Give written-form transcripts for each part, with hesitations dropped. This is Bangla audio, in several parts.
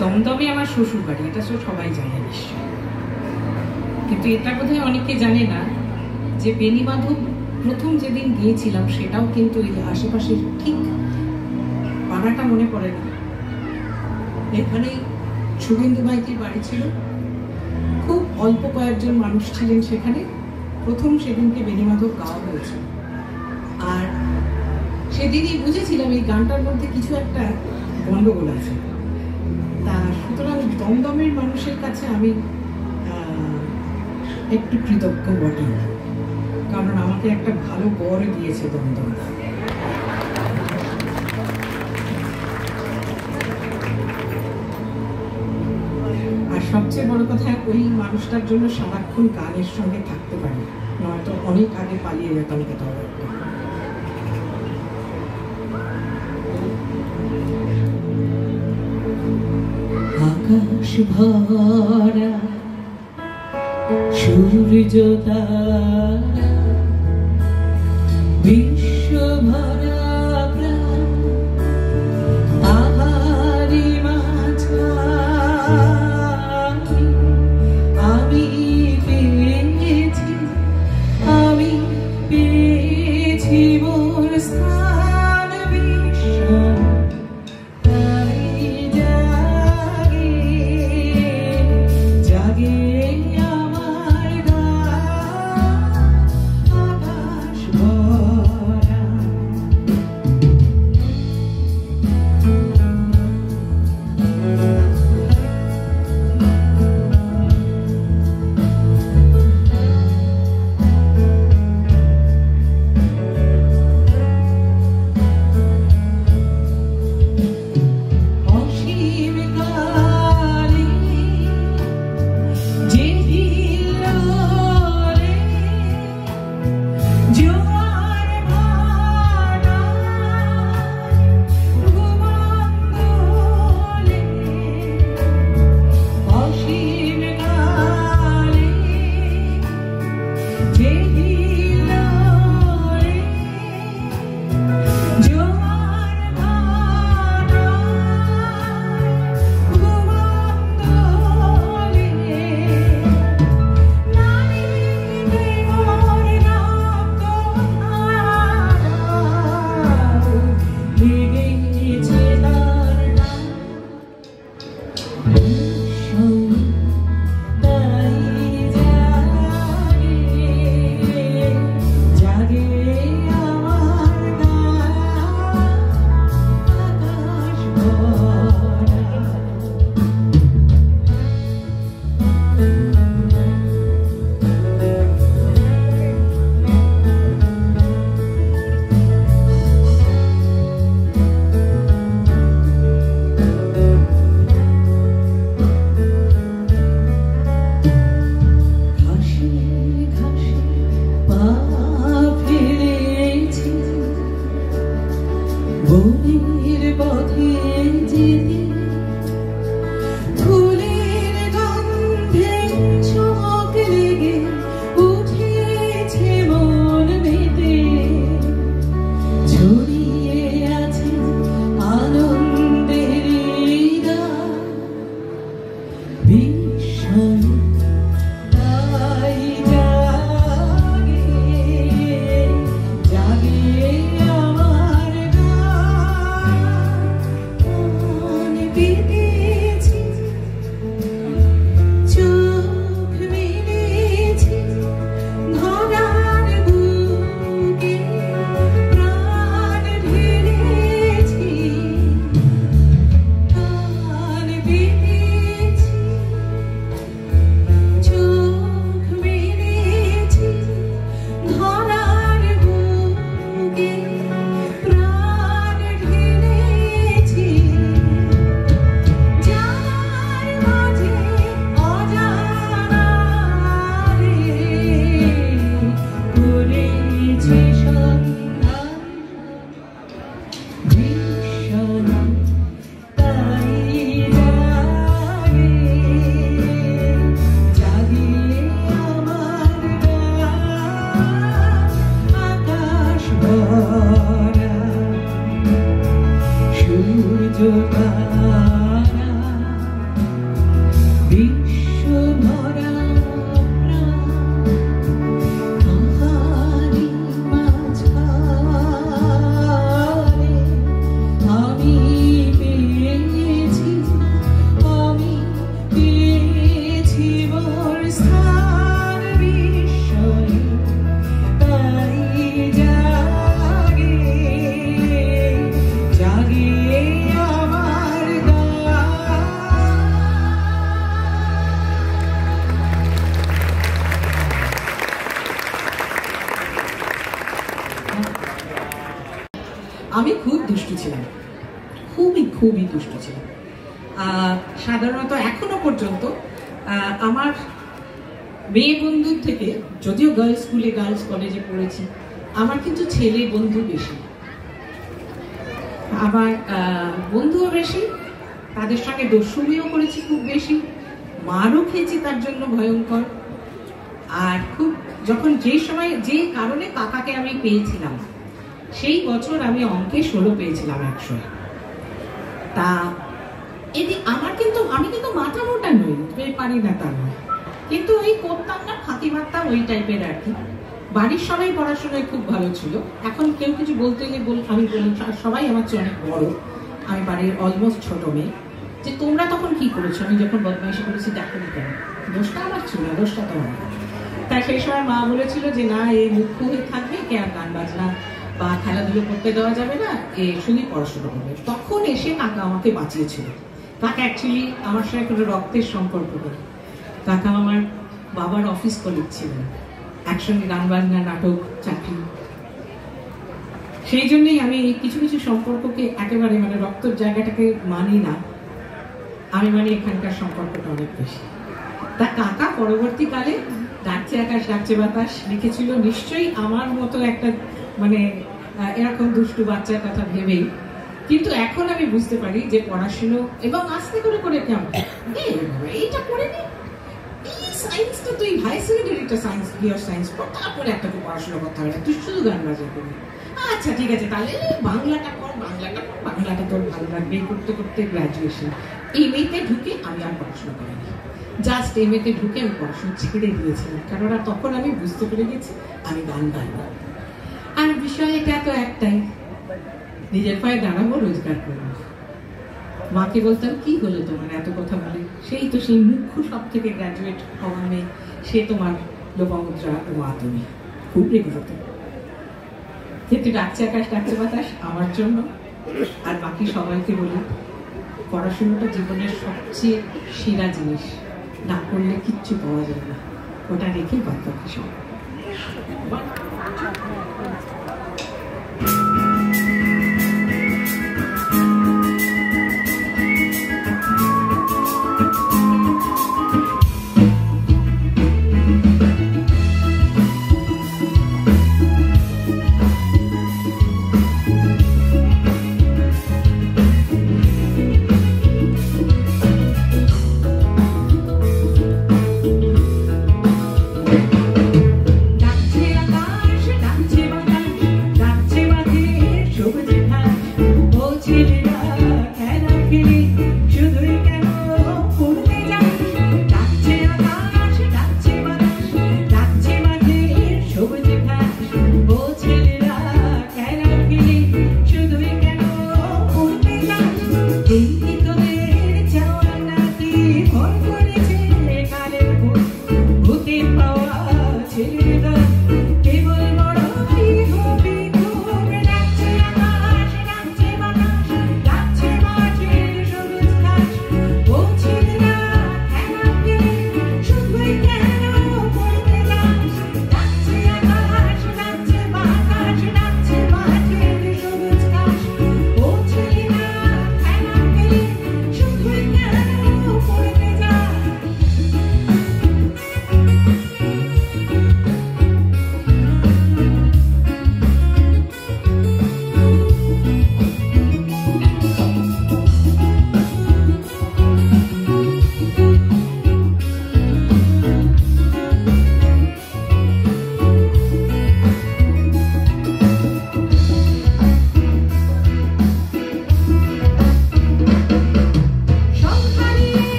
দমদমে আমার শ্বশুর বাড়ি, এটা তো সবাই জানে নিশ্চয়। কিন্তু এটা বোধহয় অনেকে জানে না যে বেণীমাধব প্রথম যেদিন গিয়েছিলাম সেটাও কিন্তু এই আশেপাশের ঠিক পাড়াটা মনে পড়ে না, এখানেই শুভেন্দু মাইতির বাড়ি ছিল। খুব অল্প কয়েকজন মানুষ ছিলেন সেখানে। প্রথম সেদিনকে বেণীমাধব গাওয়া হয়েছিল, আর সেদিনই বুঝেছিলাম এই গানটার মধ্যে কিছু একটা গন্ডগোল আছে। তা সুতরাং দমদমের মানুষের কাছে আমি একটু কৃতজ্ঞ বটে, কারণ আমাকে একটা ভালো বর দিয়েছে দমদম। আর সবচেয়ে বড় কথা, ওই মানুষটার জন্য সারাক্ষণ গানের সঙ্গে থাকতে পারি, নয়তো অনেক আগে পালিয়ে যেতাম কোথাও একটা। আকাশ ভরা সূর্য তারা, বিশ্ব ভরা প্রাণ, তাহারি মাঝখানে আমি পেয়েছি মোর স্থান। বিশ্ব জাগে আমার গান, আকাশ ভরা দুষ্টু ছিলাম, খুবই খুবই দুষ্টু ছিলাম। সাধারণত এখনো পর্যন্ত আমার মেয়ে বন্ধুর থেকে, যদিও গার্লস স্কুলে গার্লস কলেজে পড়েছি, আমার কিন্তু ছেলে বন্ধু বেশি, আমার বন্ধুও বেশি, তাদের সঙ্গে দুষ্টুমিও করেছি খুব বেশি, মারও খেয়েছি তার জন্য ভয়ঙ্কর। আর খুব যখন যে কারণে কাকাকে আমি পেয়েছিলাম, সেই বছর আমি অঙ্কে 16 পেয়েছিলাম 100। তা আমি কিন্তু মাথা মোটা নই, পারি না তা নয়, কিন্তু ওই করতাম না, ফাঁকি মারতাম, ওই টাইপের আর কি। বাড়ির সবাই পড়াশোনায় খুব ভালো ছিল। এখন কেউ কিছু বলতে গেলে আমি বলি, সবাই আমার চেয়ে অনেক বড়, আমি বাড়ির অলমোস্ট ছোট মেয়ে, যে তোমরা তখন কি করেছো, আমি যখন বদমাইশি করেছি দেখো না কেন, দোষটা আমার ছিল, দোষটা তো আমার। তাই সেই সময় মা বলেছিল যে না, এই মুখ্য হয়ে থাকবে, কে আর গান বাজনা বা খেলাধুলো করতে দেওয়া যাবে না, এ শুধুই পড়াশোনা করবে। তখন এসে কাকা আমাকে বাঁচিয়েছিল। কাকা অ্যাকচুয়ালি আমার সঙ্গে কোনো রক্তের সম্পর্ক নেই, কাকা আমার বাবার অফিস কলিগ ছিলেন, একসঙ্গে গান বাজনা, নাটক, চাকরি। সেই জন্যই আমি কিছু কিছু সম্পর্ককে একেবারে রক্তের জায়গাটাকে মানি না, আমি মানি এখানকার সম্পর্কটা অনেক বেশি। তা কাকা পরবর্তীকালে ডাকছে আকাশ ডাকছে বাতাস লিখেছিল নিশ্চয়ই আমার মতো একটা এরকম দুষ্টু বাচ্চার কথা ভেবেই। কিন্তু এখন আমি বুঝতে পারি যে পড়াশুনো এবং আস্তে করে করে কেমন এইটা করে নি, এই সায়েন্সটা তুই হাই সেকেন্ডারিটা সায়েন্স, পিওর সায়েন্স পড়, তারপরে একটা পড়াশোনা করতে হবে, তুই শুধু গান বাজনা করবি। আচ্ছা ঠিক আছে, তাহলে বাংলাটা পড়, বাংলাটা তোর ভালো লাগবে। করতে করতে গ্রাজুয়েশন, এমএতে ঢুকে আমি আর পড়াশোনা করিনি, জাস্ট এমএতে ঢুকে আমি পড়াশোনা ছেড়ে দিয়েছিলাম, কারণ তখন আমি বুঝতে পেরে গেছি আমি গান গাইব। আর বিষয় এটা তো একটাই, নিজের পায়ে দাঁড়াবো, রোজগার করবো। মাকে বলতাম কি হলো তোমার এত কথা বলে, সেই মুখ্য সব থেকে গ্রাজুয়েট হওয়া মেয়ে, সে তোমার লোপামুদ্রা মা, তুমি খুব রেগে হতো। কিন্তু ডাকছে আকাশ ডাকছে বাতাস আমার জন্য। আর বাকি সবাইকে বলি, পড়াশোনাটা জীবনের সবচেয়ে সেরা জিনিস, না করলে কিচ্ছু পাওয়া যাবে না, ওটা রেখে বাদ বাকি সব।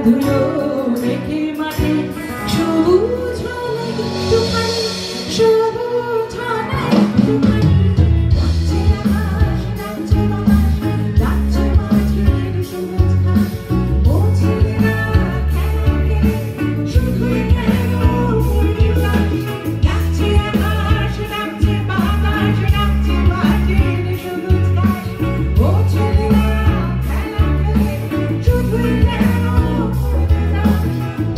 ধুলো মেঘের মাঝে সবুজ হলো একটুখানি, সবুজ হলো একটুখানি। ডাকছে আকাশ, ডাকছে বাতাস, ডাকছে মাঝের সবুজ ঘাস। ও ছেলেরা খেলো খেলে শুধুই খেলো উল্লাস। ডাকছে আকাশ, ডাকছে বাতাস, ডাকছে মাঝের সবুজ ঘাস। ও ছেলেরা খেলো খেলে শুধুই খেলো উল্লাস।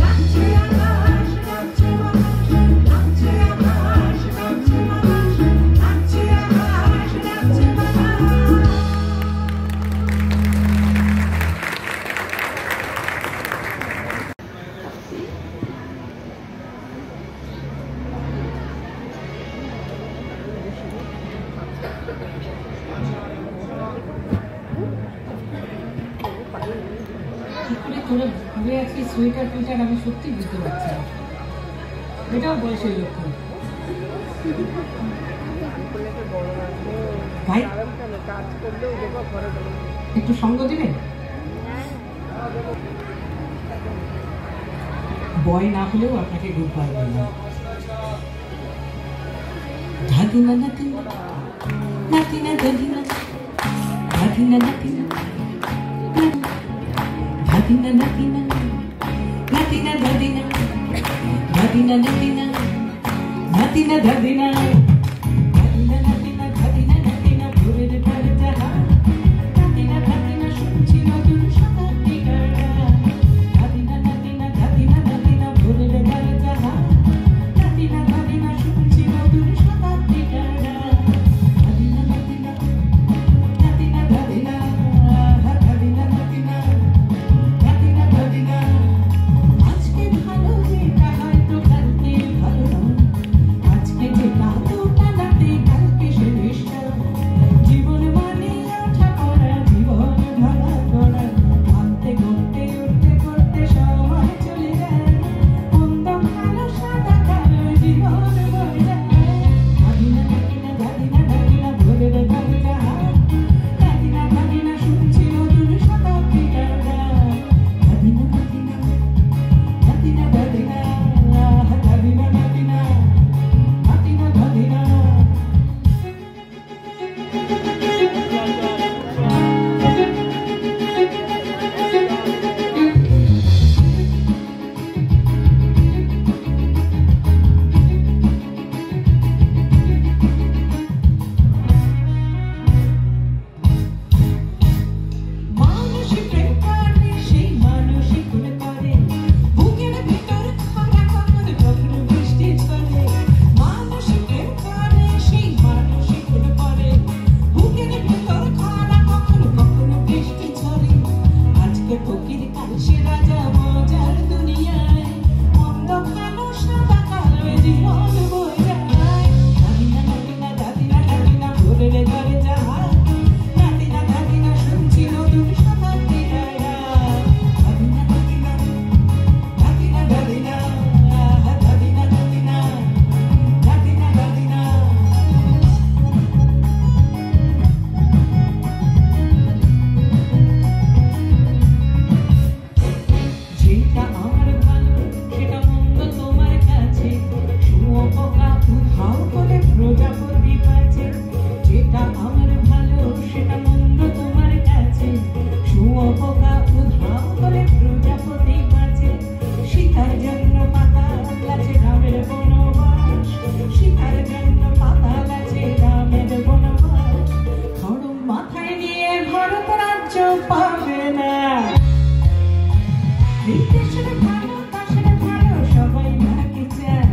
ডাকছে আকাশ, ডাকছে বাতাস, ডাকছে আকাশ, ডাকছে বাতাস, ডাকছে আকাশ, ডাকছে বাতাস। কি করে তোরা ঘুরে আছিস সোয়েটার টুইটার, আমি সত্যি বুঝতে পারছি না। এটাও বয়সের লক্ষণ। ভাই একটু সঙ্গ দিবেন? বয় না হলেও আপনাকে গুড বাই বললাম। ধাদিনা নাতিনা নাতিনা দাদিনা ধাদিনা নাতিনা ধাদিনা নাতিনা নাতিনা দাদিনা ধাদিনা নাতিনা নাতিনা দাদিনা ধাদিনা নাতিনা ধাদিনা নাতিনা ভোরের ধারে যাহা নাতিনা ধাদিনা শুনছি নতুন শতাব্দী গাড়া। ধাদিনা নাতিনা ধাদিনা নাতিনা ভোরের ধারে যাহা নাতিনা ধাদিনা শুনছি নতুন শতাব্দী গাড়া। ধাদিনা নাতিনা নাতিনা ধাদিনা ধাদিনা নাতিনা নাতিনা ধাদিনা। আজকে ভালো যেটা হয়তো কালকে ভালো নয়, আজকে যেটা তোটা নাতে কালকে সে নিষ্ঠা। জীবন মানে ওঠা পড়া, জীবন ভাড়া করা, ভাবতে করতে উঠতে করতে সময় চলে যায়। মন্দ ভালো সাদা কালো জীবন বয়ে যায়। ধাদিনা নাতিনা ধাদিনা নাতিনা ভোরের ধারে যাহা নাতিনা ধাদিনা শুনছি নতুন শতাব্দী গাড়া। ধাদিনা নাতিনা নাতিনা ধাদিনা ধাদিনা নাতিনা নাতিনা ধাদিনা। মানুষই প্রেম করে, সেই মানুষই করে করে, বুকের ভিতর খরা কখনো কখনো বৃষ্টি ঝরে। মানুষই প্রেম করে, সেই মানুষই করে করে, বুকের ভিতর খরা কখনো কখনো বৃষ্টি ঝরে। আজকে ফকির কাল সে রাজা মজার দুনিয়ায়, মন্দ ভালো সাদা কালো জীবন বয়ে যায়। ধাদিনা নাতিনা ধাদিনা নাতিনা ভোরের ধারে যাহা নাতিনা ধাদিনা শুনছি নতুন শতাব্দী গাড়া। ধাদিনা নাতিনা নাতিনা ধাদিনা ধাদিনা নাতিনা নাতিনা ধাদিনা। যেটা আমার ভালো সেটা মন্দ তোমার কাছে, শুঁয়োপোকা উধাও করে প্রজাপতি বাজে। যেটা আমার ভালো সেটা মন্দ তোমার কাছে, শুঁয়োপোকা উধাও করে প্রজাপতি বাজে। সীতার জন্য পাতাল আছে রামের বনবাস, সীতার জন্য পাতাল আছে রামের বনবাস। খড়ম মাথায় নিয়ে ভারত রাজ্য পাবে না। এই দেশের ভালো দেশের ভালো সবাই নাকি চায়,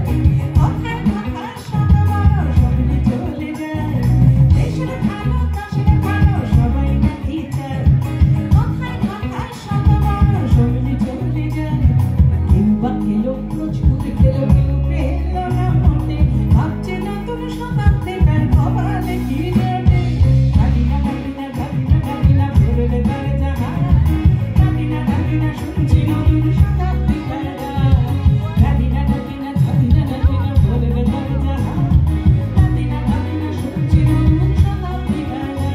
কথায় কথায় শত বড় সঙ্গে চলে যায়। দেশের ভালো দেশের ভালো সবাই নাকি চায়, কথায় কথায় শত বড় সঙ্গে চলে যায়। কিংবা খেলো প্রচুর খেলো, কেউ পেলো না মনে, ভাবছে নতুন শতাব্দীটার কপালে কি জোটে। ধাদিনা নাতিনা ধাদিনা নাতিনা ভোরের ধারে যাহা নাতিনা ধাদিনা শুনছি নতুন শতাব্দী গাড়া। ধাদিনা নাতিনা ধাদিনা নাতিনা ভোরের ধারে যাহা নাতিনা ধাদিনা শুনছি নতুন শতাব্দী গাড়া।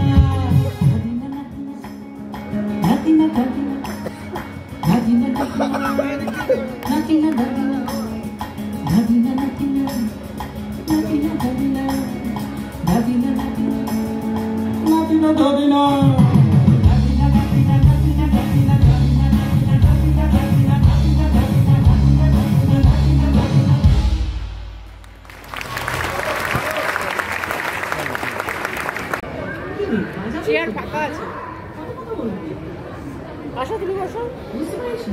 ধাদিনা নাতিনা নাতিনা ধাদিনা ধাদিনা নাতিনা চেয়ার ফাঁকা আছে, আসো তুমি বসো। বুঝতে পারছি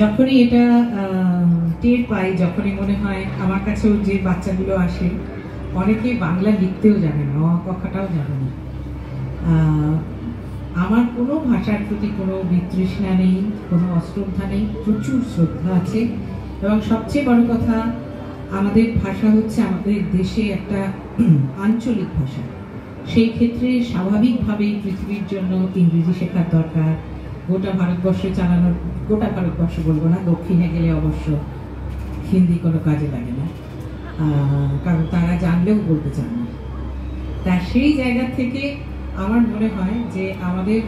যখনই এটা টের পাই, যখনই মনে হয় আমার কাছেও যে বাচ্চাগুলো আসে অনেকে বাংলা লিখতেও জানে না, কথাটাও জানে না। আমার কোনো ভাষার প্রতি কোনো বিতৃষ্ণা নেই, কোনো অশ্রদ্ধা নেই, প্রচুর শ্রদ্ধা আছে। এবং সবচেয়ে বড় কথা, আমাদের ভাষা হচ্ছে আমাদের দেশে একটা আঞ্চলিক ভাষা। সেই ক্ষেত্রে স্বাভাবিকভাবেই পৃথিবীর জন্য ইংরেজি শেখার দরকার। গোটা ভারতবর্ষে চালানোর, গোটা ভারতবর্ষ বলবো না, দক্ষিণে গেলে অবশ্য হিন্দি কোনো কাজে লাগে না, কারণ তারা জানলেও বলতে চান না। তা সেই জায়গা থেকে আমার মনে হয় যে আমাদের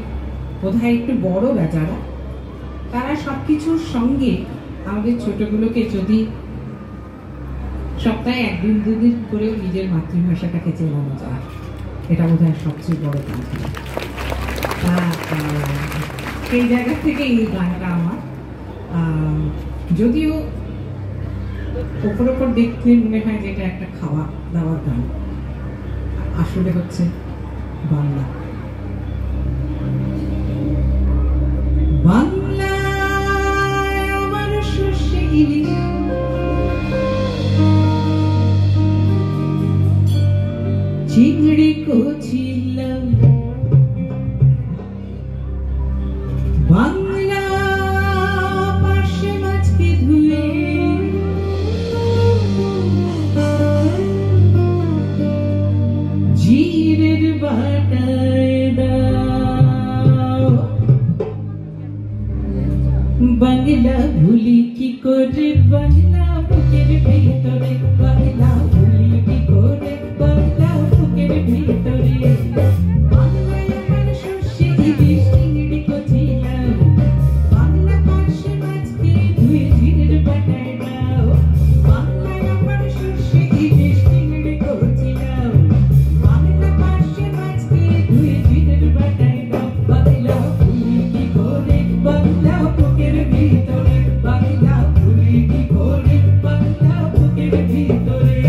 বোধহয় একটু বড় যারা, তারা সব কিছুর সঙ্গে আমাদের ছোটগুলোকে যদি সপ্তাহে একদিন দুদিন করেও নিজের মাতৃভাষাটাকে চেনানো যায়, এটা বোধহয় সবচেয়ে বড় কাজ। সেই জায়গা থেকে এই গানটা আমার, যদিও ওপর ওপর দেখতে মনে হয় যে এটা একটা খাওয়া দাওয়ার গান, আসলে হচ্ছে বাংলা। বাংলা আমার শস্যে ইলিশ, চিংড়ি কচিলাম, বাংলা পাশে মাছকে ধুয়ে, জিরের বাটায় দাও। বাংলা ভুলি কি করে, বাংলা বুকের ভিতরে, বাংলা ভুলি কি করে, বাংলা বুকের ভিতরে। বাংলা আমার শস্যে ইলিশ, চিংড়ি কচিলাম, বাংলা পাশে মাছকে ধুয়ে, জিরের বাটায় দাও। বাংলা আমার শস্যে ইলিশ, চিংড়ি কচিলাম, বাংলা পাশে মাছকে ধুয়ে, জিরের বাটায় দাও। বাংলা ভুলি কি করে, বাংলা বুকের ভিতরে, বাংলা ভুলি কি করে, বাংলা বুকের ভিতরে।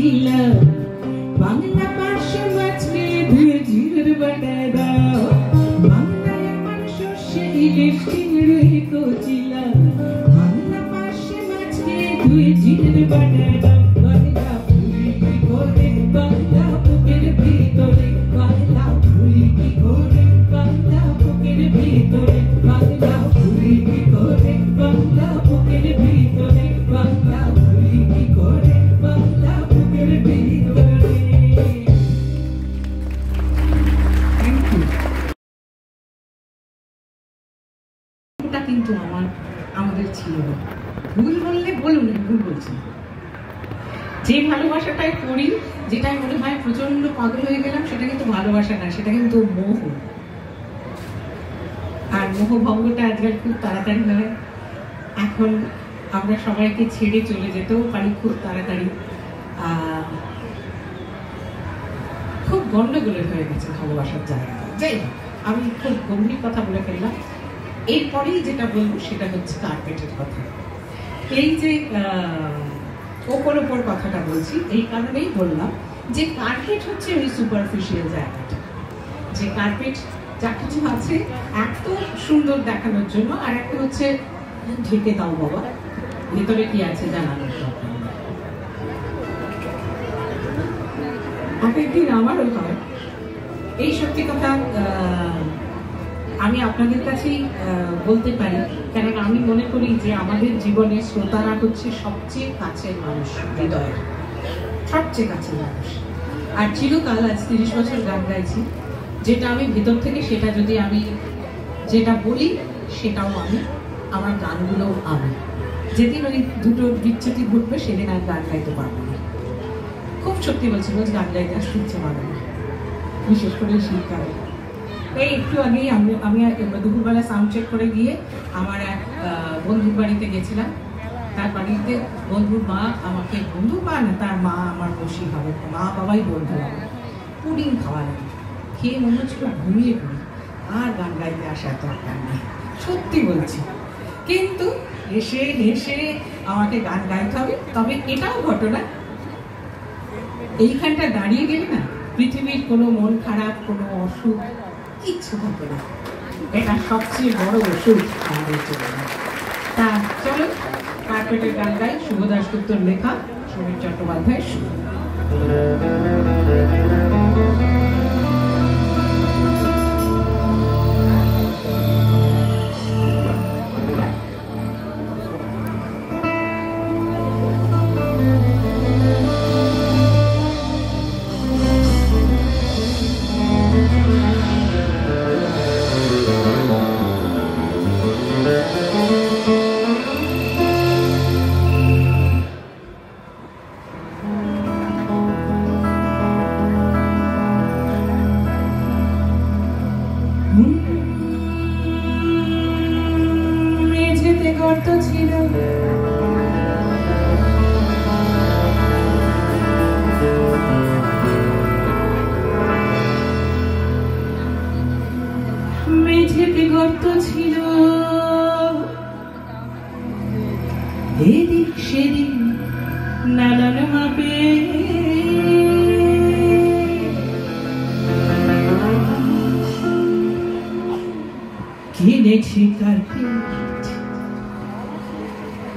কচিলা বাংলা পাশে মাছকে ধুয়ে জিরের বাটা দাও বাংলায় আমার সর্ষে ইলিশ চিংড়ি কচিলা বাংলা পাশে মাছকে ধুয়ে জিরের বাটা দাও বাংলা পুরি কি করে বাংলা বুকের ভিতরে বাংলা পুরি কি করে বাংলা বুকের ভিতরে বাংলা পুরি কি করে বাংলা বুকের ভিতরে বাংলা পুরি কি করে বাংলা বুকের ভিতরে। ওটা কিন্তু আমাদের ছিল না। ভুল বললে বলুন, ভুল বলছি। যে ভালোবাসাটাই করি, যেটাই মনে হয় প্রচন্ড পাগল হয়ে গেলাম, সেটা কিন্তু ভালোবাসা না, সেটা কিন্তু মোহ। আর মোহভঙ্গটা আজকাল খুব তাড়াতাড়ি হয়। এখন আমরা সবাইকে ছেড়ে চলে যেতেও পারি খুব তাড়াতাড়ি। খুব গন্ডগোলের হয়ে গেছে ভালোবাসার জায়গাটা। যাই হোক, আমি খুব গম্ভীর কথা বলে ফেললাম। এরপরেই যেটা বলবো সেটা হচ্ছে কার্পেটের কথা। এই যে ওপর কথাটা বলছি, এই কারণেই বললাম যে কার্পেট হচ্ছে ওই সুপারফিশিয়াল জায়গাটা, যে কার্পেট যা কিছু আছে এত সুন্দর দেখানোর জন্য, আর একটা হচ্ছে ঢেকে দাও বাবা, ভেতরে কি আছে জানানোর জন্য। একদিন আমারও হয় এই সত্যি কথা, আমি আপনাদের কাছেই বলতে পারি, কেননা আমি মনে করি যে আমাদের জীবনে শ্রোতারা হচ্ছে সবচেয়ে কাছের মানুষ, হৃদয়ের সবচেয়ে কাছের মানুষ। আর চিরকাল আজ 30 বছর গান গাইছি, যেটা আমি ভেতর থেকে, সেটা যদি আমি যেটা বলি সেটাও আমি, আমার গানগুলোও আমি। যেদিন ওই দুটো বিচ্ছুতি ঘটবে সেদিন আর গান গাইতে পারবো না। খুব সত্যি বলছি, রোজ গান গাইতে আসতে ইচ্ছে পারবো না, বিশেষ করে শীতকালে। এই একটু আগেই আমি দুপুরবেলা সাউন্ড চেক করে গিয়ে আমার এক বন্ধুর বাড়িতে গেছিলাম। তার বাড়িতে বন্ধুর মা আমাকে, বন্ধু মা না, তার মা আমার বসি হবে, মা বাবাই বন্ধু হবে, পুডিং খাওয়ালেন। খেয়ে মনে হচ্ছিল ঘুমিয়ে পড়ি, আর গান গাইতে আসার দরকার নেই, সত্যি বলছি। কিন্তু এসে হেসে আমাকে গান গাইতে হবে। তবে এটাও ঘটনা, এইখানটা দাঁড়িয়ে গেলে না পৃথিবীর কোনো মন খারাপ, কোনো অসুখ কিচ্ছু থাকে না। এটা সবচেয়ে বড় ওষুধ আমাদের জন্য। তা চলো কার্পেটের গান গাই, শুভ দাশগুপ্তর লেখা, সমীর চট্টোপাধ্যায় সুর। মেঝেতে গর্ত ছিল, মেঝেতে গর্ত ছিল, এদিক সেদিক নানান মাপে কিনেছি কার্পেট,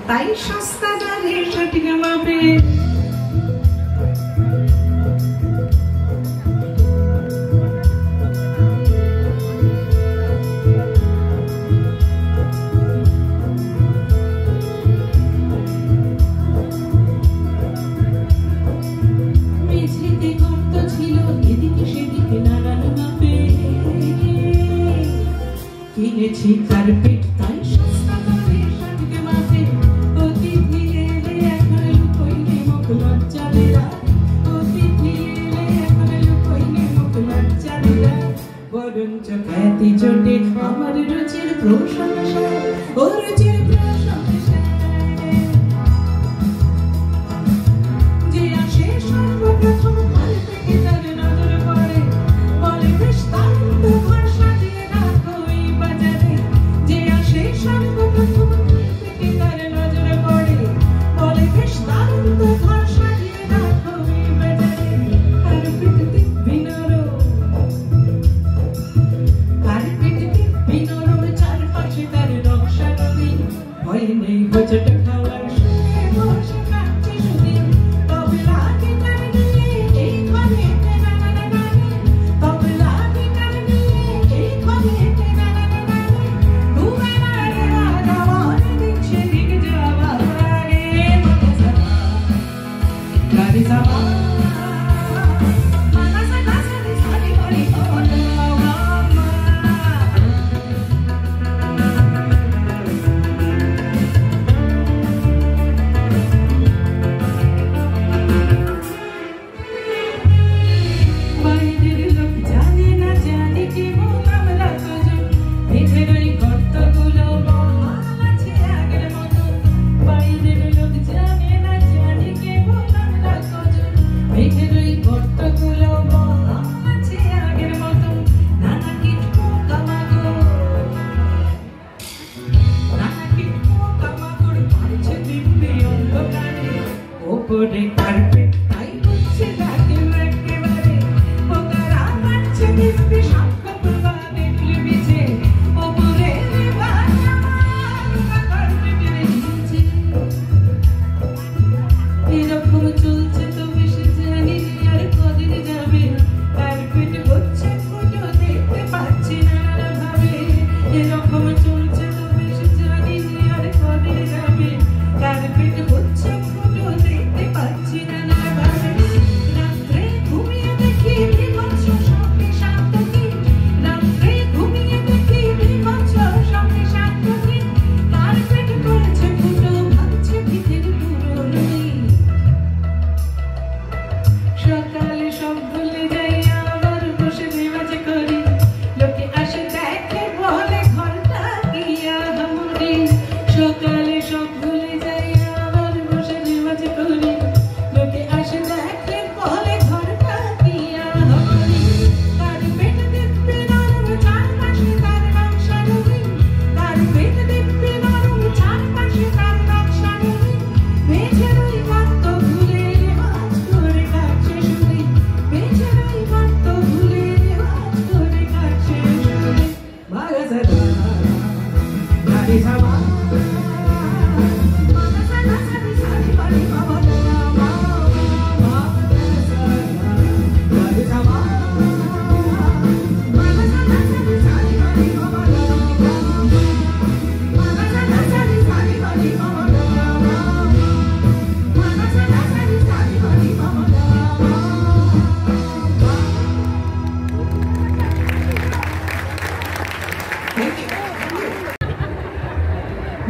তাই সস্তা দরে সঠিক মাপে। মেঝেতে গর্ত ছিল, এদিকে সেদিকে নানান মাপে কিনেছি কার্পেট, তাই সস্তা দরে সঠিক মাপে। অতিথি এলে এখন লুকোইনি মুখ লজ্জারেরা, অতিথি এলে এখন লুকোইনি মুখ লজ্জারেরা। বরঞ্চ খ্যাতি জোটে আমার রুচির প্রশংসা, ও রুচির প্রশংসা। যে আসে সর্বপ্রথম কাল থেকে তার নজর পড়ে, বলে বেশ দারুণ তো ঘর সাজিয়ে রাখো এই বাজারে। যে আসে সর্বপ্রথম কাল থেকে তার নজর পড়ে, বলে বেশ দারুণ তো ঘর সাজিয়ে রাখো এই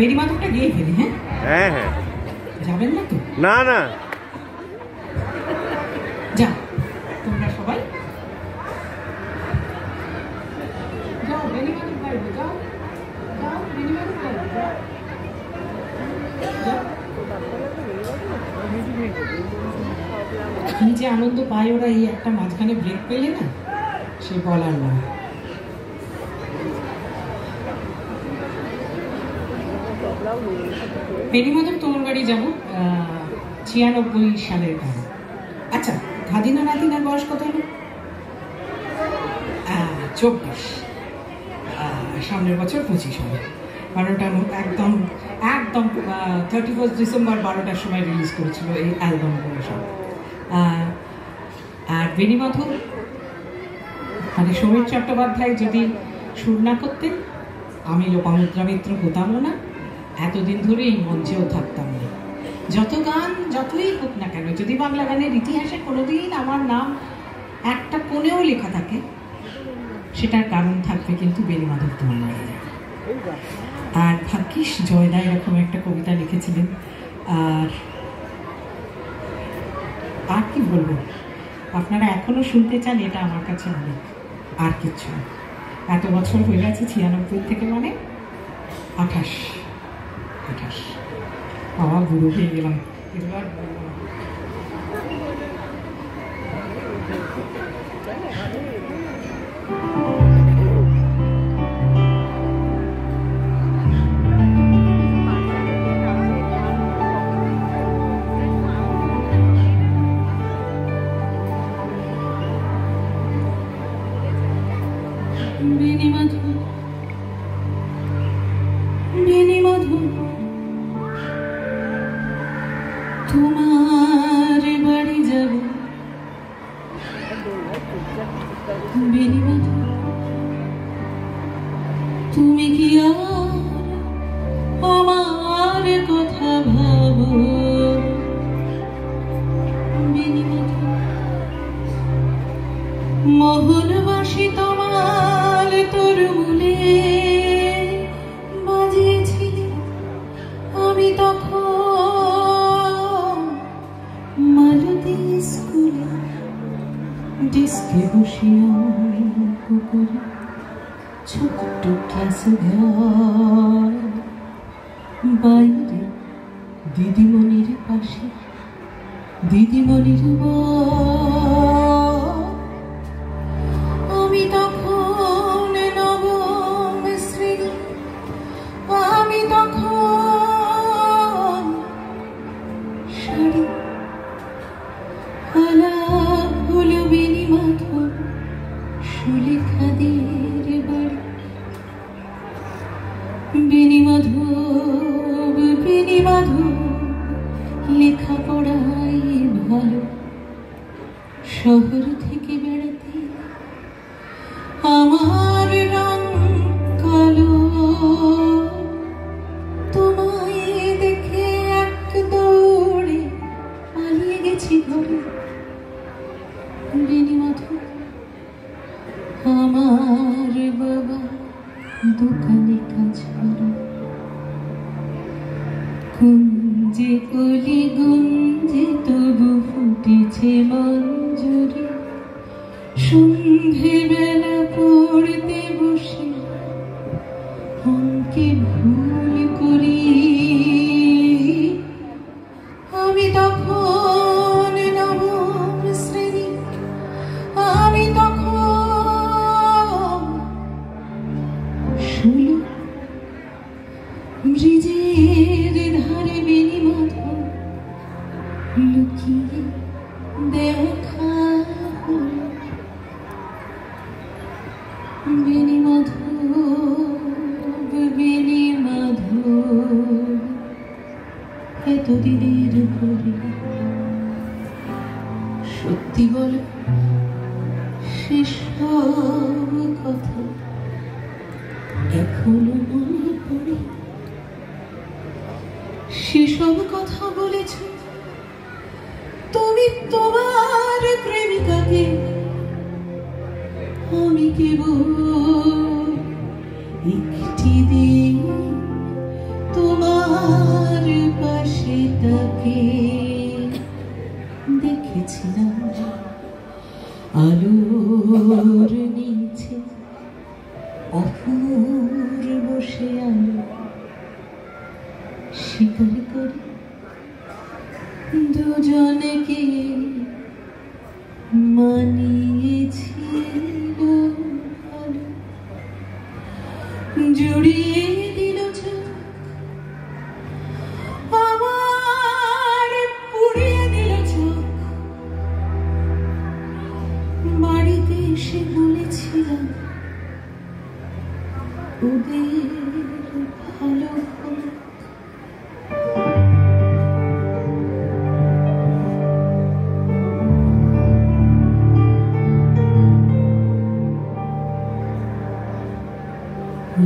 मेरी माधवটা গিয়ে ফেলি। হ্যাঁ হ্যাঁ হ্যাঁ যাবেন না তো? না না যা তোমরা সবাই যাও মেরি মাধব গাইবে, যাও যাও মেরি মাধব গাইবে, যাও কি যে আনন্দ পায় ওরা এই একটা মাঝখানে ব্রেক পেলে না, সে বলার না। মেরি মাধব তোমার বাড়ি যাবো 96 সালের গান। আচ্ছা ধাদিনা নাদিনার বয়স কত হলো? 24। সামনের বছর 25 হবে। 12টার একদম একদম 31 ডিসেম্বর 12টার সময় রিলিজ করেছিল এই অ্যালবামগুলো সব। আর বেনি মাধব মানে সমীর চট্টোপাধ্যায় যদি সুর না করতেন আমি লোপামুদ্রা মিত্র হতামও না, এতদিন ধরে এই মঞ্চেও থাকতাম না। যত গান যতই হোক না কেন, যদি বাংলা গানের ইতিহাসে কোনোদিন আমার নাম একটা কোণেও লেখা থাকে সেটার কারণ থাকবে কিন্তু বেনি মাধব তোমার বাড়ি যাবে। আর ভাগ্যিস জয়দা এরকম একটা কবিতা লিখেছিলেন। আর কি বলবো, আপনারা এখনো শুনতে চান, এটা আমার কাছে অনেক। আর কিচ্ছু এত বছর হয়ে গেছে, 96 থেকে মানে 28 বাবা বুড়ো হয়ে গেলাম এবার। বেনি মাধব তোমার বাড়ি যাব, বেনি মাধব তুমি কি আর আমার কথা ভাবো? বেনি মাধব মোহনবাসী তোমার তোর মূলে বাজিয়েছিলে আমি তখন মালতী স্কুলে ডেস্কে বসিয়া করে ছোট্ট ক্লাস ঘর বাইরে দিদিমণির পাশে দিদিমণির আমি তখন নবম শ্রেণী আমি তখন শাড়ি আলাপ হলো বেণীমাধব সুলেখাদের বাড়ি বেণীমাধব বেণীমাধব লেখাপড়াই ভালো শহর থেকে বেড়াতে আমার রং কালো তোমায় দেখে এক দৌড়ে পালিয়ে গেছি ঘরে বেণীমাধব আমার বাবা দোকানে কাজ করে গুঞ্জে কলি গুঞ্জে তবু ফুটেছে মঞ্জুরি সন্ধে বেলা পড়তে বসে অঙ্কে ভুল করি আমি তখন নবম শ্রেণী আমি তখন 16 ব্রিজের ধারে বেণীমাধব লুকিয়ে দেখা হলো বেণীমাধব বেণীমাধব এতদিনের পরে সত্যি বলো সেসব কথা এখনো মনে পড়ে সেসব কথা বলেছ তুমি তোমার প্রেমিকাকে আমি কেবল একটি দিন তোমার পাশে তাকে দেখেছিলাম আলোর নিচে অপূর্ব বসে আলো স্বীকার করি দুজনকে মানিয়েছিল ভালো জুড়িয়ে দিল আমার পুড়িয়ে দিল চোখ বাড়িতে এসে বলেছিলাম ওদের ভালো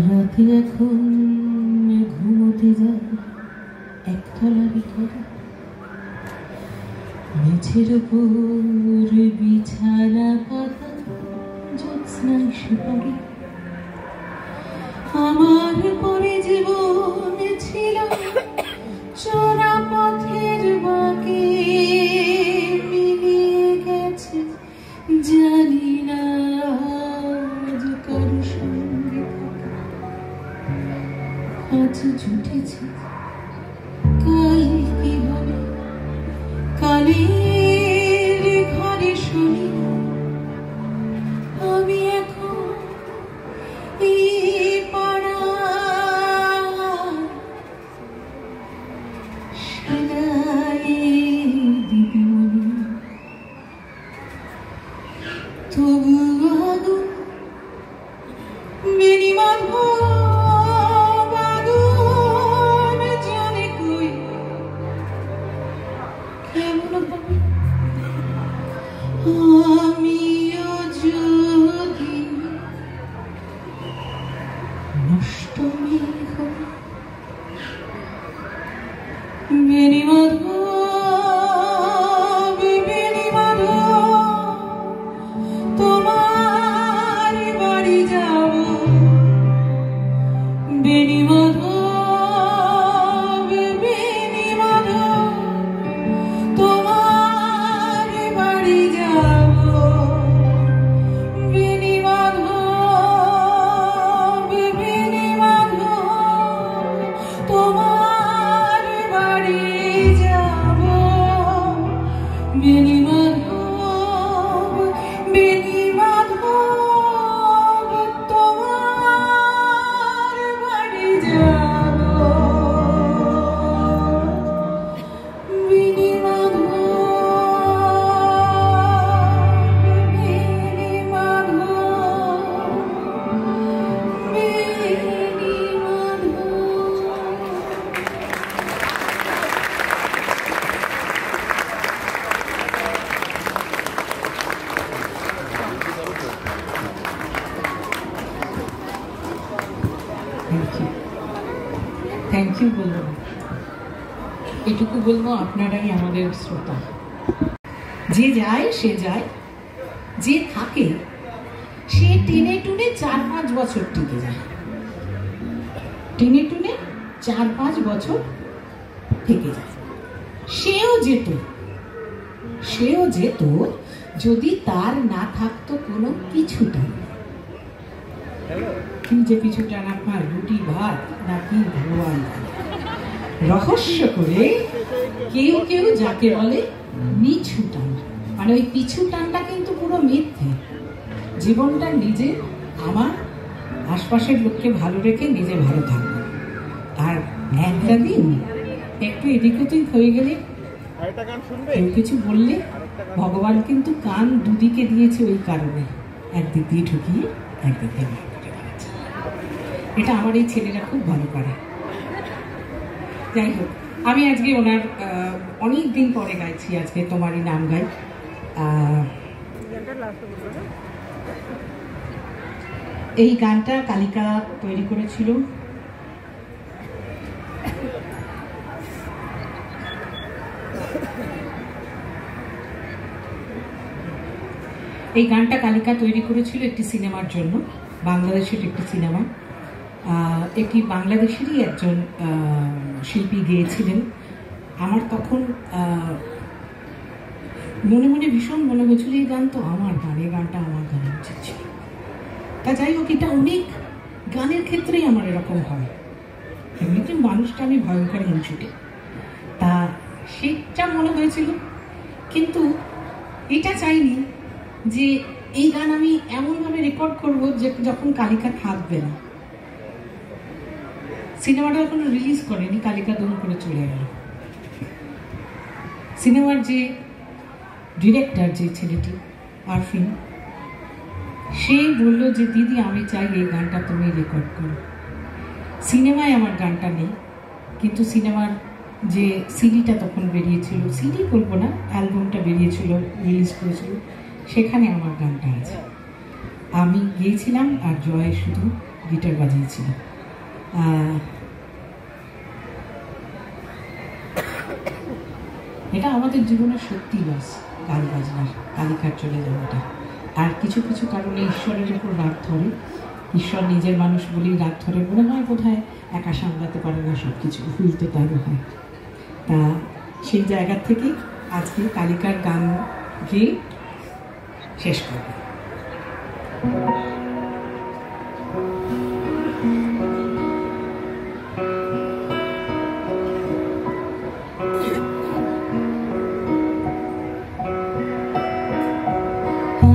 রাতে এখন ঘুমোতে যায় একতলা ভিতরে মেঝের উপর বিছানা পাতা জ্যোৎস্নায় সুপারি আমার পরে জীবন ছিল চোরা পথের বাঁকে মিলিয়ে গেছে জানি না আজ কারো সঙ্গে আজ জুটেছে কাল কি হবে কালের ঘরে শুনি আমি এখন এই পাড়া সেলাই দিদিমণি তবু আগুন বেণীমাধব আমিও যদি নষ্ট বেণীমাধব বেণীমাধব তোমার থ্যাংক ইউ বলবো, এটুকু বলবো, আপনারাই আমাদের শ্রোতা। যে যায় সে যায়, যে থাকে সে টেনে টুনে 4-5 বছর টিকে যায়, টেনে টুনে 4-5 বছর থেকে যায়। সেও যেত যদি তার না থাকতো কোনো পিছুটা। কি যে পিছুটা আপনার, রুটি ভাত নাকি ভগবান রহস্য করে কেউ কেউ যাকে বলে নিছু টান, মানে ওই পিছু টানটা কিন্তু পুরো মিথ্যে। জীবনটা নিজে, আমার আশপাশের লোককে ভালো রেখে নিজে ভালো থাকবো। আর একটা দিন একটু এদিক ওদিক হয়ে গেলে, কেউ কিছু বললে, ভগবান কিন্তু কান দুদিকে দিয়েছে ওই কারণে, একদিক দিয়ে ঢুকিয়ে একদিক দিয়ে বার করে দিয়েছে। এটা আমার এই ছেলেরা খুব ভালো করে। যাই হোক, আমি আজকে ওনার অনেক দিন পরে গাইছি, আজকে তোমারই নাম গাই। এই গানটা কালিকা তৈরি করেছিল একটি সিনেমার জন্য, বাংলাদেশের একটি সিনেমা। এটি বাংলাদেশেরই একজন শিল্পী গেয়েছিলেন। আমার তখন মনে মনে ভীষণ মনে হয়েছিল এই গান তো আমার গান, এই গানটা আমার গান উচিত ছিল। তা যাই হোক, এটা অনেক গানের ক্ষেত্রেই আমার এরকম হয়। এমনিতে মানুষটা আমি ভয়ঙ্কর হিংসুটে, তা সেটা মনে হয়েছিল, কিন্তু এটা চাইনি যে এই গান আমি এমনভাবে রেকর্ড করবো যে যখন কালিকা থাকবে না। সিনেমাটা এখনো রিলিজ করেনি, কালিকা দম করে চলে গেল। সিনেমার যে ডিরেক্টর, যে ছেলেটি আরফিন, সে বললো যে দিদি আমি চাই এই গানটা তুমি রেকর্ড করো। সিনেমায় আমার গানটা নেই, কিন্তু সিনেমার যে সিডিটা তখন বেরিয়েছিল, সিডি বলবো না, অ্যালবামটা বেরিয়েছিল, রিলিজ করেছিল, সেখানে আমার গানটা আছে। আমি গিয়েছিলাম আর জয় শুধু গিটার বাজিয়েছিল। এটা আমাদের জীবনের সত্যি লস, গান বাজনার, কালিকার চলে যাওয়াটা। আর কিছু কিছু কারণে ঈশ্বরের উপর রাগ ধরে, ঈশ্বর নিজের মানুষ বলেই রাগ ধরে, মনে হয় বোধহয় একা সামলাতে পারে না সব কিছু, ভুলতে তারও হয়। তা সেই জায়গা থেকে আজকে কালিকার গান গেয়ে শেষ করব।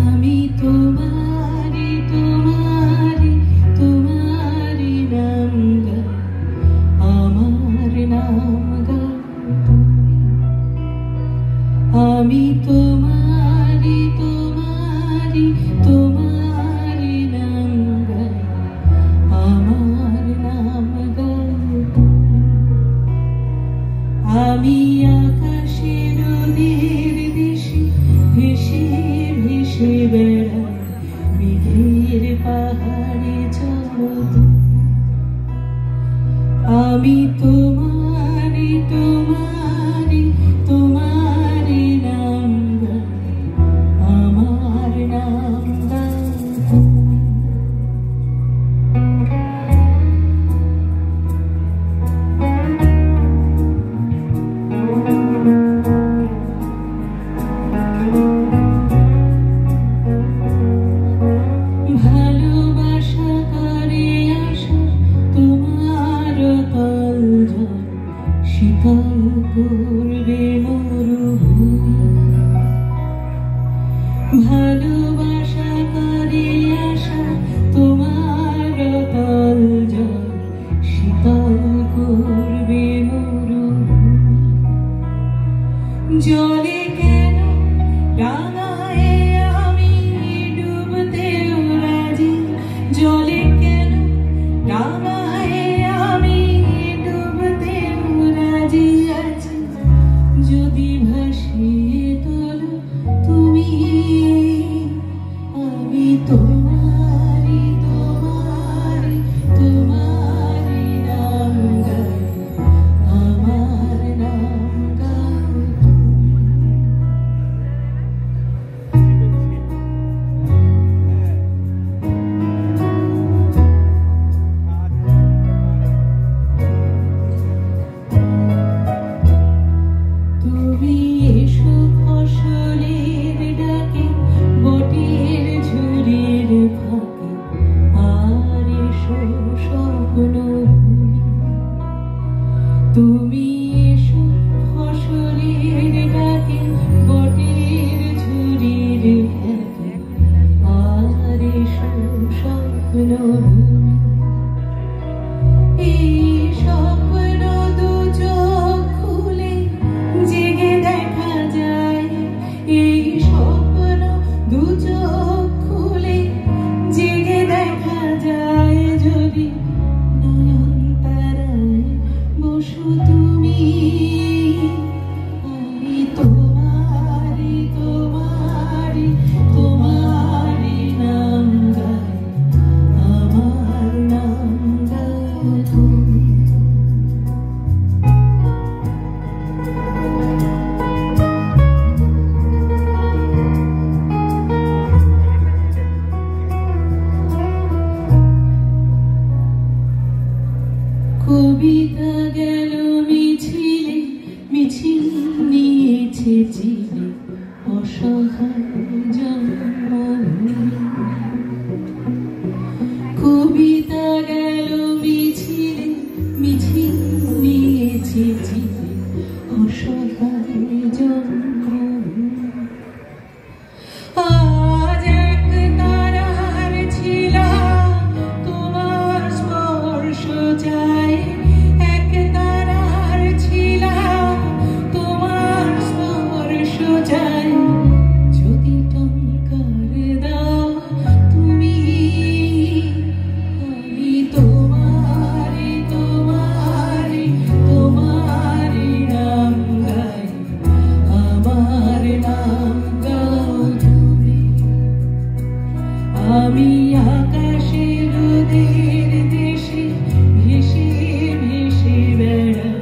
আমি তোমারি তোমারি তোমারি নাম গাই, আমার নাম গাই। আমি তোমারি তোমারি তোমারি নাম গাই, আমার নাম গাই। আমি আকাশের নির্দেশে ভেসে ভেসে বেড়াই, মেঘের পাহাড়ে চড়। আমি তোমারি তোমারি তোমারি নাম গাই, আমার নাম গাই। ভালোবাসা করে আসা তোমার তল কবিতা গেল মিছিলে, মিছিল নিয়েছে চিলে অসহায় জন্মভূমি। কবিতা গেল মিছিলে, মিছিল নিয়েছে চিলে অসহায় জন্মভূমি। আজ এক তারার ছিলা তোমার স্পর্শ চাই, এক তারার ছিলা তোমার স্পর্শ চাই। যদি টঙ্কার দাও তুমি, আমি তোমারি তোমারি তোমারি নাম গাই, আমার নাম গাও তুমি। আমি আকাশে রোদের দেশে ভেসে ভেসে বেড়াই,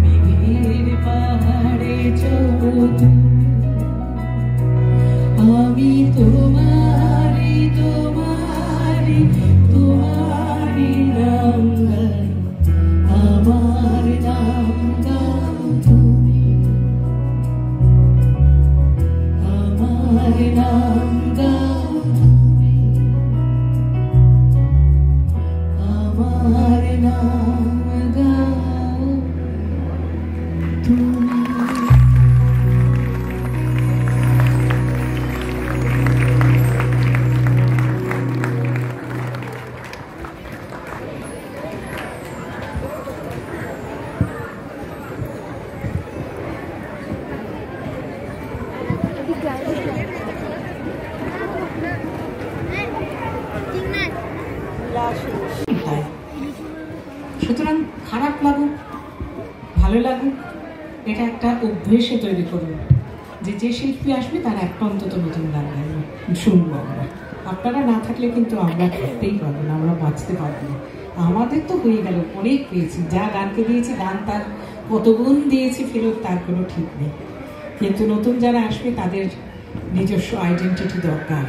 মেঘের পাহাড়ে চড়ো তুমি। আমি তোমারি তোমারি তোমারি নাম গাই, আমার নাম গাও তুমি, আমার নাম গাও তুমি, আমার নাম গাও তুমি। সুতরাং খারাপ লাগুক ভালো লাগুক, এটা একটা অভ্যেসে তৈরি করুন যে যে শিল্পী আসবে তার একটা অন্তত নতুন গান গাইবে, শুনবো আমরা। আপনারা না থাকলে কিন্তু আমরা থাকতেই পারবো না, আমরা বাঁচতে পারবো না। আমাদের তো হয়ে গেল, অনেক পেয়েছি, যা গানকে দিয়েছি গান তার কত গুণ দিয়েছি ফেরত তার কোনো ঠিক নেই। কিন্তু নতুন যারা আসবে তাদের নিজস্ব আইডেন্টিটি দরকার,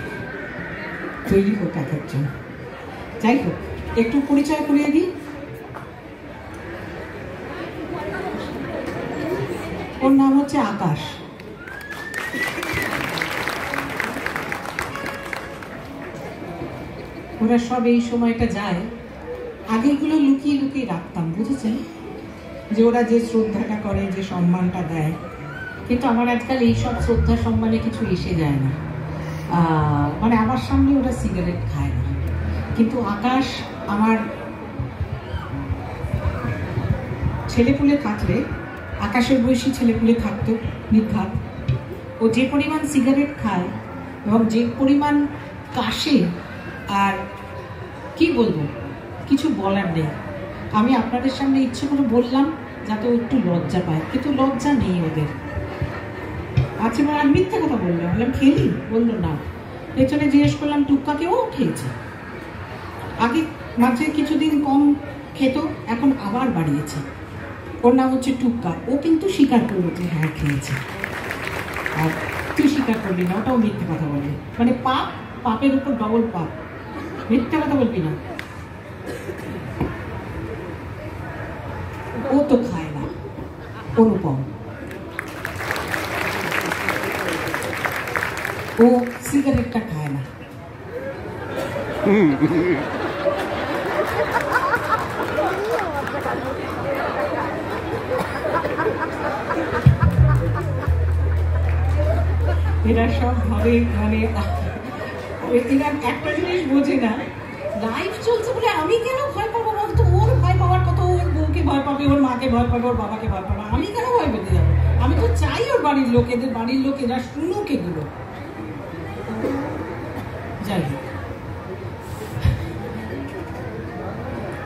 তৈরি হোক এক একজন। যাই হোক, একটু পরিচয় করিয়ে দিই। ওর নাম হচ্ছে আকাশ। ওরা সব এই সময়টা যায়, আগেরগুলো লুকিয়ে লুকিয়ে রাখতাম, বুঝেছেন, যে ওরা যে শ্রদ্ধাটা করে, যে সম্মানটা দেয়। কিন্তু আমার আজকাল এইসব শ্রদ্ধা সম্মানে কিছু এসে যায় না। মানে আমার সামনে ওরা সিগারেট খায় না, কিন্তু আকাশ আমার ছেলেপুলে থাকলে, আকাশের বয়সী ছেলেপুলে থাকতো নির্ঘাত, ও যে পরিমাণ সিগারেট খায় এবং যে পরিমাণ কাশে, আর কি বলবো, কিছু বলার নেই। আমি আপনাদের সামনে ইচ্ছে করে বললাম যাতে ও একটু লজ্জা পায়, কিন্তু লজ্জা নেই ওদের। আচ্ছা, মানে আমি মিথ্যা কথা বললাম, বললাম খেলি, বললো না। পেছনে জিজ্ঞেস করলাম টুক্কাকেও খেয়েছে, আগে মাঝে কিছুদিন কম খেত, এখন আবার বাড়িয়েছে। ওর নাম হচ্ছে টুক্কা। ও কিন্তু স্বীকার করলো যে হ্যাঁ খেয়েছে, আর তুই স্বীকার করবি না, ওটাও মিথ্যে কথা বলবি। মানে পাপ, পাপের উপর ডবল পাপ, মিথ্যে কথা বলবি না। ও তো খায় না, অনুপম। ও সিগারেটটা খায় না। এরা সব ভাবে, মানে এরা একটা জিনিস বোঝে না লাইভ চলছে বলে আমি কেন ভয় পাবো বলতো? ওর ভয় পাওয়ার কত, ওর বউকে ভয় পাবে, ওর মাকে ভয় পাবে, ওর বাবাকে ভয় পাবে, আমি কেন ভয় পেতে যাবো? আমি তো চাই ওর বাড়ির লোকেদের, বাড়ির লোকেরা শুনুক এগুলো। যাই হোক,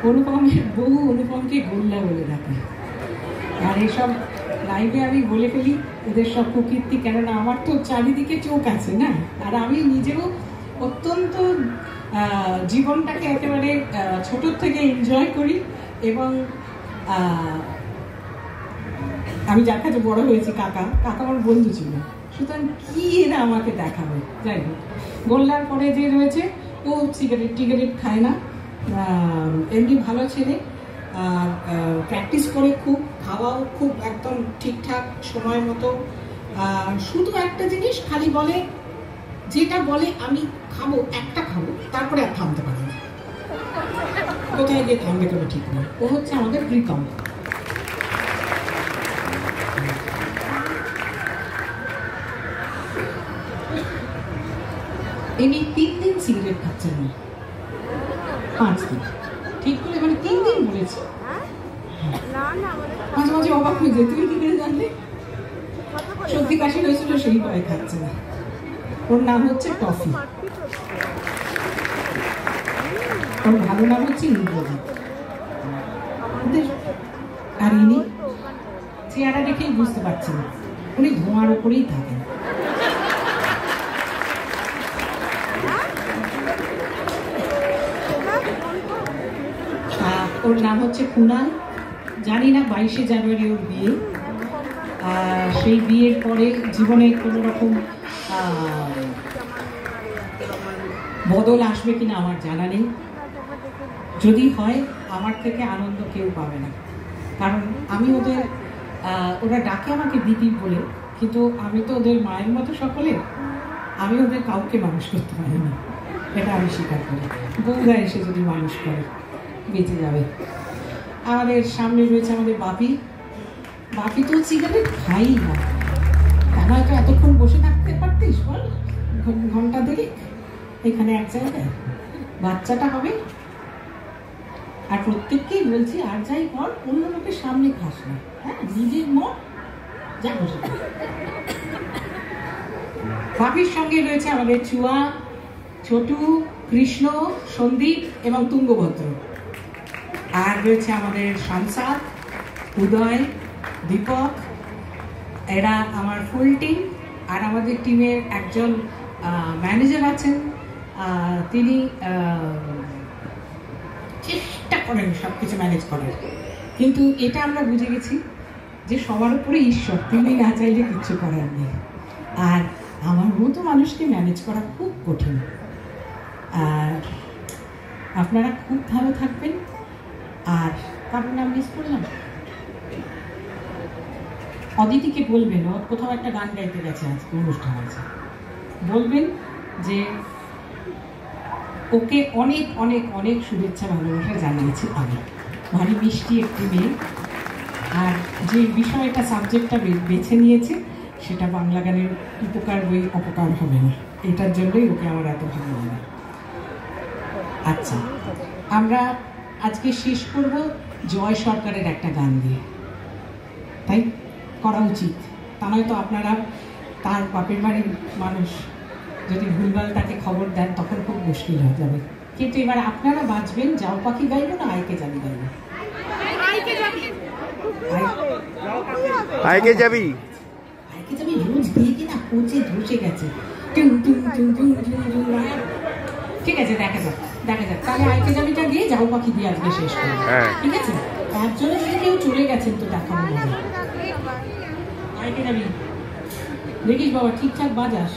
অনুপমের বউ অনুপমকে গোল্লা বলে ডাকে। আর এসব লাইভে আমি বলে ফেলি এদের সব কুকীর্তি, কেননা আমার তো চারিদিকে চোখ আছে না, আর আমি নিজেও অত্যন্ত জীবনটাকে একেবারে ছোট থেকে এনজয় করি। এবং আমি যার কাছে বড় হয়েছি, কাকা আমার বন্ধু ছিল, সুতরাং কি এরা আমাকে দেখাবে। যাই হোক, গোল্লার পরে যে রয়েছে ও সিগারেট খায় না, এমনি ভালো ছেলে, আর প্র্যাকটিস করে খুব, খাওয়াও খুব একদম ঠিকঠাক সময় মতো। শুধু একটা জিনিস খালি বলে, যেটা বলে আমি খাবো, একটা খাবো, তারপরে আর থামতে পারে না, কোথায় গিয়ে থামবে কোনো ঠিক নেই। ও হচ্ছে আমাদের প্রিকম। ইনি 3 দিন সিগারেট খাচ্ছেন না, 5 দিন ঠিক করে, মানে 3 দিন বলেছে। মাঝে মাঝে অবাক হয়ে যায়, তুমি কি করে জানলে? সর্দি কাশি হয়েছিল, সেই ভয় খাচ্ছে না। ওর নাম হচ্ছে টফি, ওর ভালো নাম হচ্ছে ইন্দ্রজিৎ। আর ইনি চেহারা দেখেই বুঝতে পারছি না, উনি ধোঁয়ার উপরেই থাকেন। ওর নাম হচ্ছে কুনাল। জানি না 22শে জানুয়ারি ওর বিয়ে, সেই বিয়ের পরে জীবনে কোনো রকম বদল আসবে কিনা আমার জানা নেই। যদি হয়, আমার থেকে আনন্দ কেউ পাবে না, কারণ আমি ওরা ডাকে আমাকে দিদি বলে, কিন্তু আমি তো ওদের মায়ের মতো সকলে, আমি ওদের কাউকে মানুষ করতে পারি না, এটা আমি স্বীকার করি। বউরা এসে যদি মানুষ করে বেঁচে যাবে। আমাদের সামনে রয়েছে আমাদের বাপি তো সিগারেট খাই না, তা নয়তো এতক্ষণ বসে থাকতে পারতিস বল, ঘন্টা দেরি এখানে এক জায়গায়, বাচ্চাটা হবে। আর প্রত্যেককেই বলছি, আর যাই কর, অন্য লোকের সামনে খাস না, হ্যাঁ, নিজের মন যা বসে। বাপির সঙ্গে রয়েছে আমাদের চুয়া, ছোটু, কৃষ্ণ, সন্দীপ এবং তুঙ্গভদ্র। আর রয়েছে আমাদের শামসাদ, উদয়, দীপক, এরা আমার ফুল টিম। আর আমাদের টিমের একজন ম্যানেজার আছেন, তিনি চেষ্টা করেন সব কিছু ম্যানেজ করার, কিন্তু এটা আমরা বুঝে গেছি যে সবার উপরে ঈশ্বর, তিনি না চাইলে কিচ্ছু করার নেই। আর আমার মতো মানুষকে ম্যানেজ করা খুব কঠিন। আর আপনারা খুব ভালো থাকবেন। আর কারণ নাম মিস করলাম, অদিতিকে বলবেন, ও কোথাও একটা গান গাইতে গেছে, আজকে অনুষ্ঠান আছে, বলবেন যে ওকে অনেক অনেক অনেক শুভেচ্ছা ভালোবাসা জানিয়েছি আমি, ভারী মিষ্টি একটি মেয়ে। আর যে বিষয়টা, সাবজেক্টটা বেছে নিয়েছে, সেটা বাংলা গানের উপকার বই অপকার হবে না, এটার জন্যই ওকে আমার এত ভালো লাগে। আচ্ছা, আমরা আজকে শেষ করব জয় সরকারের একটা গান দিয়ে, তাই করা উচিত, তা নয়তো আপনারা তার বাপের বাড়ির মানুষ, যদি ভুলভাল তাকে খবর দেন তখন খুব মুশকিল হয়ে যাবে। কিন্তু এবার আপনারা বাঁচবেন, যাও পাখি গাইব না আইকে যাবি গাইব? আইকে যাবি, আইকে যাবি রোজ দিয়ে কিনা পচে ধসে গেছে। ঠিক আছে, দেখা যাক। তাহলে আইকে যাবিটা দিয়ে যাও পাখি দিয়ে আজকে শেষ করব, ঠিক আছে? তার জন্য যদি কেউ চলে গেছেন তো দেখানো মজা। আইকে যাবি, দেখিস বাবা ঠিকঠাক বাজাস।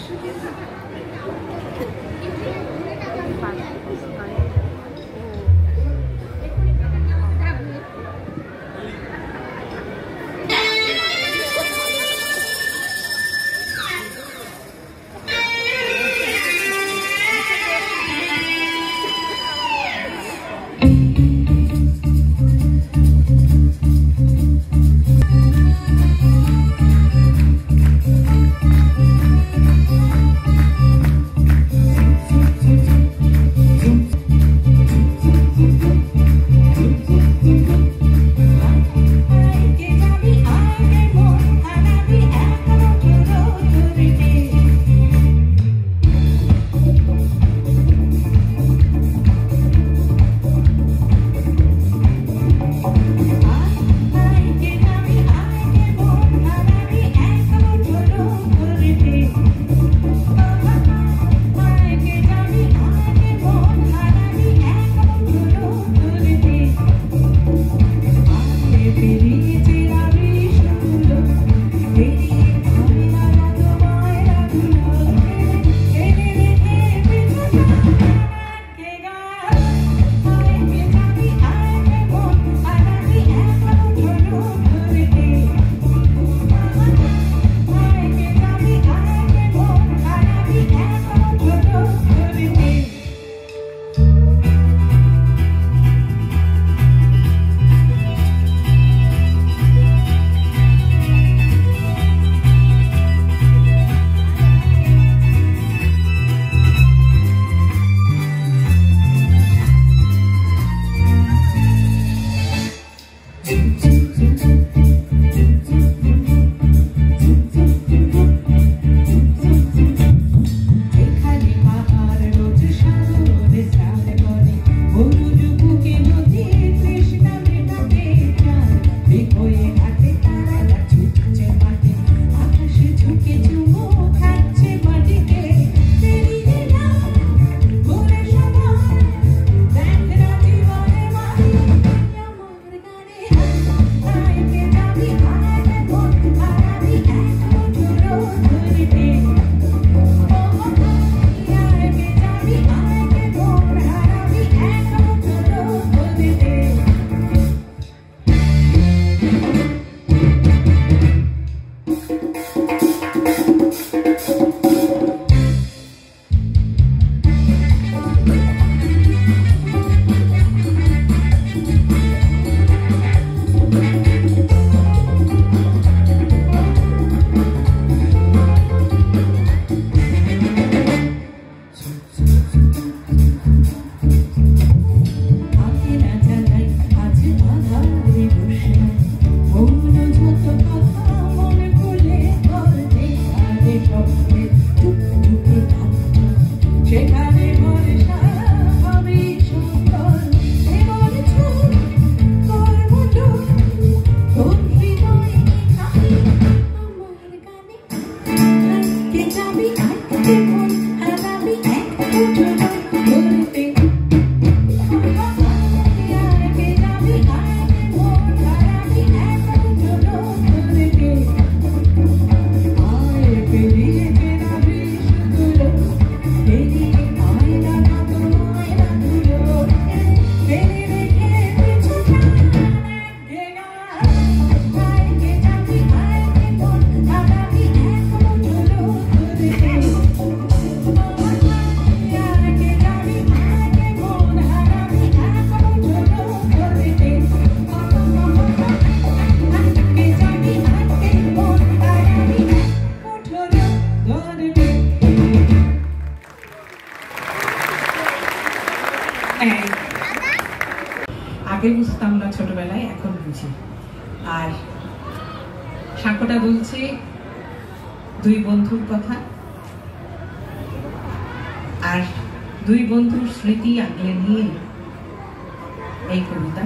আগে বুঝতাম না ছোটবেলায়, এখন বুঝি। আর সাঁকোটা বলছে দুই বন্ধুর কথা, আর দুই বন্ধুর স্মৃতি আগলে নিয়ে এই কবিতা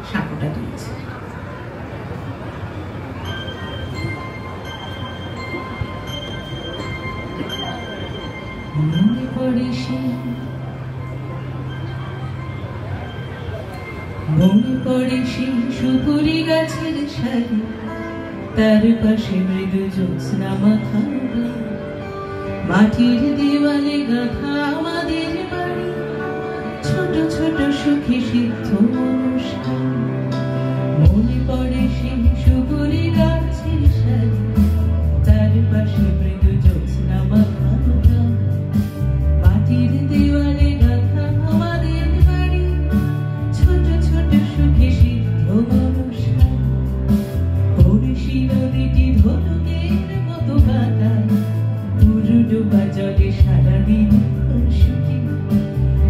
সাঁকোটা দুলছে। মনে পড়ে সেই সুপুরি গাছের সারি, তার পাশে মৃদু জ্যোৎস্না মাখা মাটির দেওয়ালে গাঁথা আমাদের বাড়ি, ছোট ছোট সুখী সিদ্ধ অনুষ্ঠান। মনে পড়ে সেই সুপুরি গাছের সারি, তার পাশে মৃদু জ্যোৎস্না মাখা মাটির দেওয়ালে গাঁথা আমাদের বাড়ি, ছোট ছোট সুখী সিদ্ধ অনুষ্ঠান। পড়শি নদীটি ধনুকের মতো কাঁটায়, ডোবা জলে সারাদিন সুখী,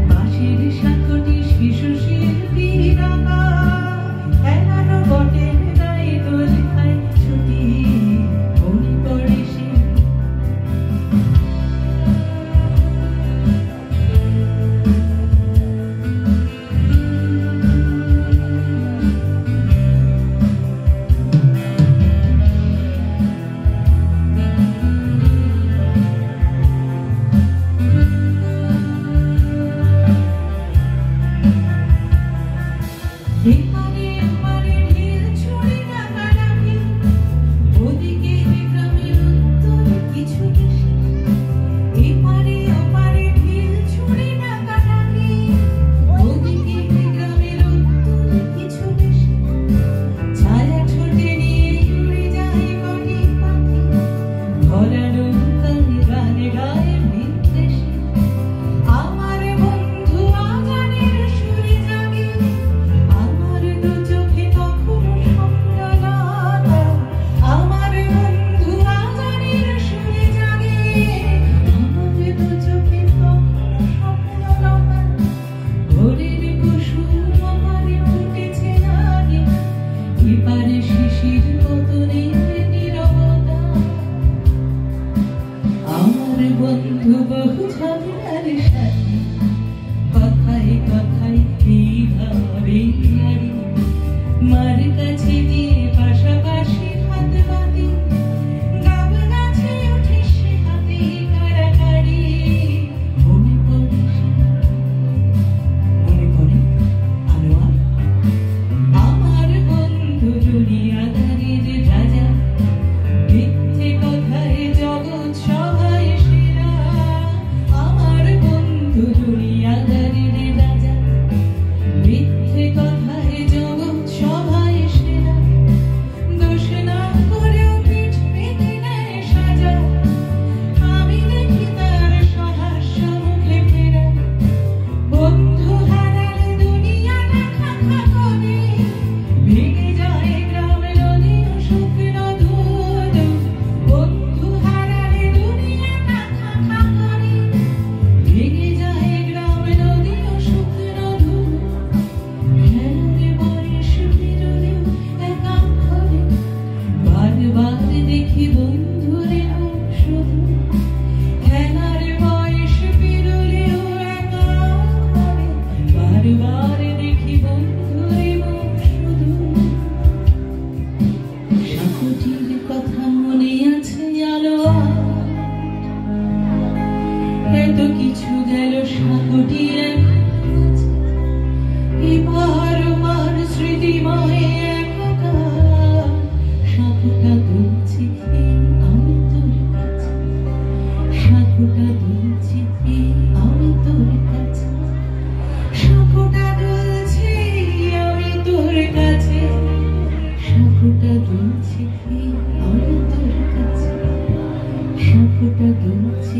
বাঁশের সাঁকোটি শিশু শিল্পীর আঁকা, এগারো বটের গায়ে দোল খায় ছুটি। মনে পড়ে সে দুলছে